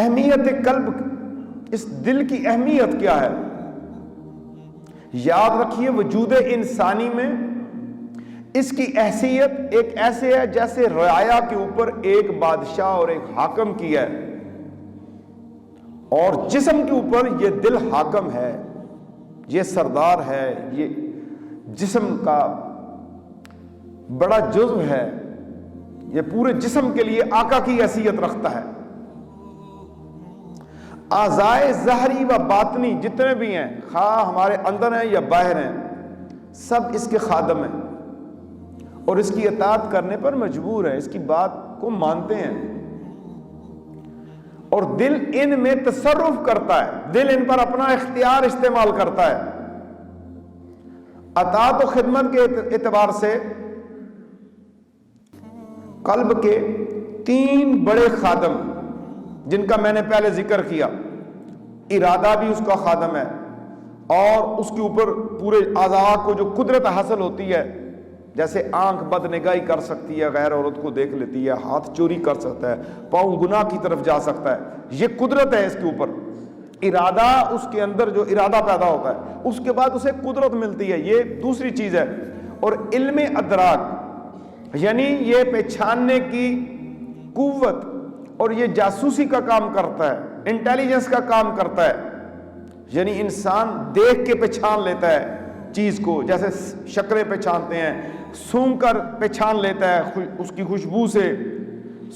اہمیت قلب، اس دل کی اہمیت کیا ہے؟ یاد رکھیے وجود انسانی میں اس کی حیثیت ایک ایسے ہے جیسے رعایا کے اوپر ایک بادشاہ اور ایک حاکم کی ہے، اور جسم کے اوپر یہ دل حاکم ہے، یہ سردار ہے، یہ جسم کا بڑا جزو ہے، یہ پورے جسم کے لیے آقا کی حیثیت رکھتا ہے۔ اعضائے ظاہری و باطنی جتنے بھی ہیں، خواہ ہمارے اندر ہیں یا باہر ہیں، سب اس کے خادم ہیں اور اس کی اطاعت کرنے پر مجبور ہیں، اس کی بات کو مانتے ہیں، اور دل ان میں تصرف کرتا ہے، دل ان پر اپنا اختیار استعمال کرتا ہے۔ اطاعت و خدمت کے اعتبار سے قلب کے 3 بڑے خادم جن کا میں نے پہلے ذکر کیا، ارادہ بھی اس کا خادم ہے، اور اس کے اوپر پورے اعضاء کو جو قدرت حاصل ہوتی ہے، جیسے آنکھ بد نگاہی کر سکتی ہے، غیر عورت کو دیکھ لیتی ہے، ہاتھ چوری کر سکتا ہے، پاؤں گناہ کی طرف جا سکتا ہے، یہ قدرت ہے اس کے اوپر۔ ارادہ، اس کے اندر جو ارادہ پیدا ہوتا ہے، اس کے بعد اسے قدرت ملتی ہے، یہ دوسری چیز ہے۔ اور علم ادراک، یعنی یہ پہچاننے کی قوت، اور یہ جاسوسی کا کام کرتا ہے، انٹیلیجنس کا کام کرتا ہے، یعنی انسان دیکھ کے پہچان لیتا ہے چیز کو، جیسے شکلیں پہچانتے ہیں، سونگھ کر پہچان لیتا ہے اس کی خوشبو سے،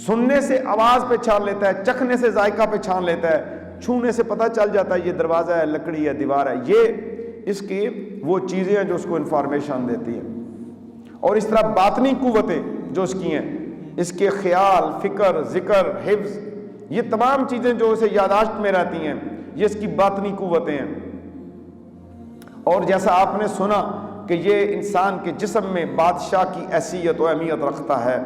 سننے سے آواز پہچان لیتا ہے، چکھنے سے ذائقہ پہچان لیتا ہے، چھونے سے پتہ چل جاتا ہے یہ دروازہ ہے، لکڑی ہے، دیوار ہے، یہ اس کی وہ چیزیں ہیں جو اس کو انفارمیشن دیتی ہیں۔ اور اس طرح باطنی قوتیں جو اس کی ہیں، اس کے خیال، فکر، ذکر، حفظ، یہ تمام چیزیں جو اسے یاداشت میں رہتی ہیں، یہ اس کی باطنی قوتیں ہیں۔ اور جیسا آپ نے سنا کہ یہ انسان کے جسم میں بادشاہ کی حیثیت و اہمیت رکھتا ہے،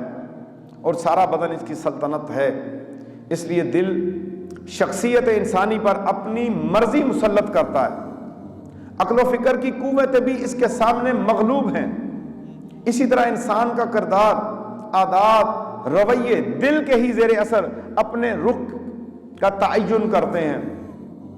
اور سارا بدن اس کی سلطنت ہے، اس لیے دل شخصیت انسانی پر اپنی مرضی مسلط کرتا ہے۔ عقل و فکر کی قوتیں بھی اس کے سامنے مغلوب ہیں۔ اسی طرح انسان کا کردار، عادات، رویے دل کے ہی زیر اثر اپنے رخ کا تعین کرتے ہیں۔